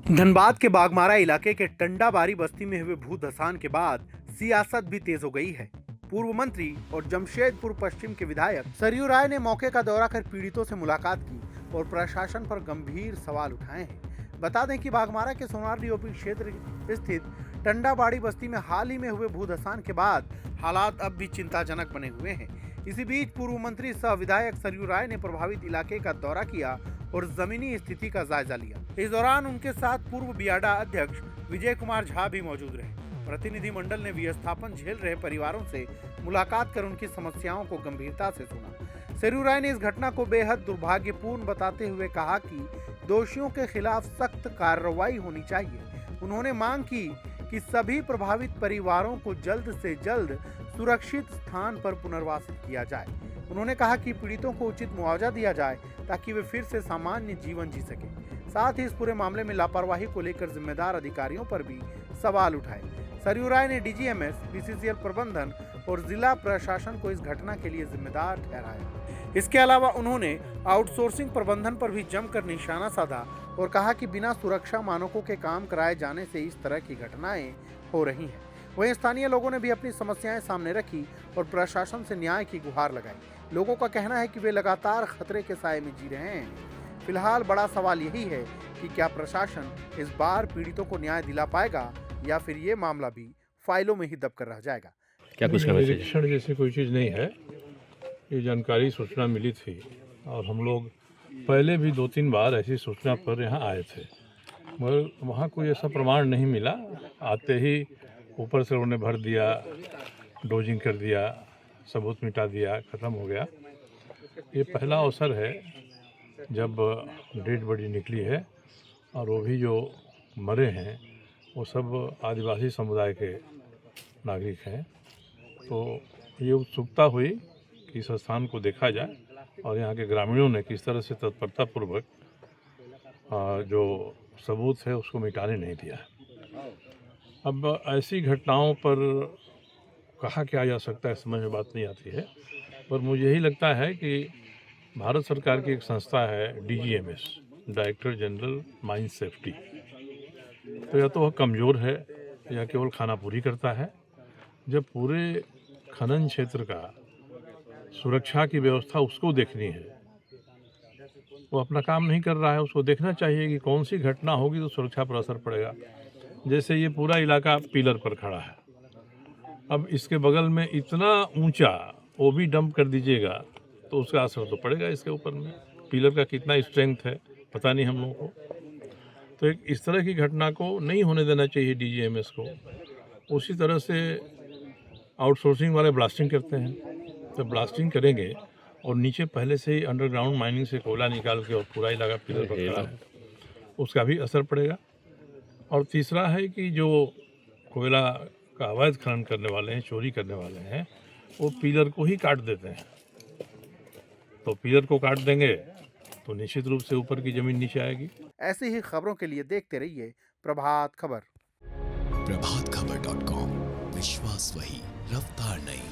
धनबाद के बागमारा इलाके के टंडाबारी बस्ती में हुए भूधसान के बाद सियासत भी तेज हो गई है। पूर्व मंत्री और जमशेदपुर पश्चिम के विधायक सरयू राय ने मौके का दौरा कर पीड़ितों से मुलाकात की और प्रशासन पर गंभीर सवाल उठाए हैं। बता दें कि बागमारा के सोनार ओपी क्षेत्र स्थित टंडाबाड़ी बस्ती में हाल ही में हुए भूधसान के बाद हालात अब भी चिंताजनक बने हुए हैं। इसी बीच पूर्व मंत्री सह विधायक सरयू राय ने प्रभावित इलाके का दौरा किया और जमीनी स्थिति का जायजा लिया। इस दौरान उनके साथ पूर्व बियाडा अध्यक्ष विजय कुमार झा भी मौजूद रहे। प्रतिनिधिमंडल ने विस्थापन झेल रहे परिवारों से मुलाकात कर उनकी समस्याओं को गंभीरता से सुना। सरयू राय ने इस घटना को बेहद दुर्भाग्यपूर्ण बताते हुए कहा कि दोषियों के खिलाफ सख्त कार्रवाई होनी चाहिए। उन्होंने मांग की कि सभी प्रभावित परिवारों को जल्द से जल्द सुरक्षित स्थान पर पुनर्वासित किया जाए। उन्होंने कहा कि पीड़ितों को उचित मुआवजा दिया जाए ताकि वे फिर से सामान्य जीवन जी सके। साथ ही इस पूरे मामले में लापरवाही को लेकर जिम्मेदार अधिकारियों पर भी सवाल उठाए। सरयू राय ने डीजीएमएस, बीसीसीएल प्रबंधन और जिला प्रशासन को इस घटना के लिए जिम्मेदार ठहराया। इसके अलावा उन्होंने आउटसोर्सिंग प्रबंधन पर भी जमकर निशाना साधा और कहा कि बिना सुरक्षा मानकों के काम कराए जाने से इस तरह की घटनाएं हो रही हैं। वहीं स्थानीय लोगों ने भी अपनी समस्याएं सामने रखी और प्रशासन से न्याय की गुहार लगाई। लोगों का कहना है कि वे लगातार खतरे के साए में जी रहे हैं। फिलहाल बड़ा सवाल यही है कि क्या प्रशासन इस बार पीड़ितों को न्याय दिला पाएगा या फिर ये मामला भी फाइलों में ही दब कर रह जाएगा। क्या कुछ करना चाहिए? निरीक्षण जैसी कोई चीज़ नहीं है। ये जानकारी सूचना मिली थी और हम लोग पहले भी 2-3 बार ऐसी सूचना पर यहाँ आए थे, मगर वहाँ कोई ऐसा प्रमाण नहीं मिला। आते ही ऊपर से उन्होंने भर दिया, डोजिंग कर दिया, सबूत मिटा दिया, ख़त्म हो गया। ये पहला अवसर है जब डेड बॉडी निकली है और वो भी जो मरे हैं वो सब आदिवासी समुदाय के नागरिक हैं। तो ये उत्सुकता हुई कि इस स्थान को देखा जाए और यहाँ के ग्रामीणों ने किस तरह से तत्परतापूर्वक जो सबूत है उसको मिटाने नहीं दिया है। अब ऐसी घटनाओं पर कहा क्या जा सकता है समझ में बात नहीं आती है, पर मुझे यही लगता है कि भारत सरकार की एक संस्था है DGMS, director general mine safety, तो या तो वह कमज़ोर है या केवल खानापूरी करता है। जब पूरे खनन क्षेत्र का सुरक्षा की व्यवस्था उसको देखनी है, वो अपना काम नहीं कर रहा है। उसको देखना चाहिए कि कौन सी घटना होगी तो सुरक्षा पर असर पड़ेगा। जैसे ये पूरा इलाका पिलर पर खड़ा है, अब इसके बगल में इतना ऊंचा वो भी डंप कर दीजिएगा तो उसका असर तो पड़ेगा इसके ऊपर में। पिलर का कितना स्ट्रेंथ है पता नहीं हम लोगों को। तो एक इस तरह की घटना को नहीं होने देना चाहिए डीजीएमएस को। उसी तरह से आउटसोर्सिंग वाले ब्लास्टिंग करते हैं, तो ब्लास्टिंग करेंगे और नीचे पहले से ही अंडरग्राउंड माइनिंग से कोयला निकाल के और पूरा इलाका पिलर पर खड़ा है, उसका भी असर पड़ेगा। और तीसरा है कि जो कोयला का अवैध खनन करने वाले हैं, चोरी करने वाले हैं, वो पिलर को ही काट देते हैं। तो पिलर को काट देंगे तो निश्चित रूप से ऊपर की जमीन नीचे आएगी। ऐसी ही खबरों के लिए देखते रहिए प्रभात खबर। प्रभातखबर.com, विश्वास वही, रफ्तार नहीं।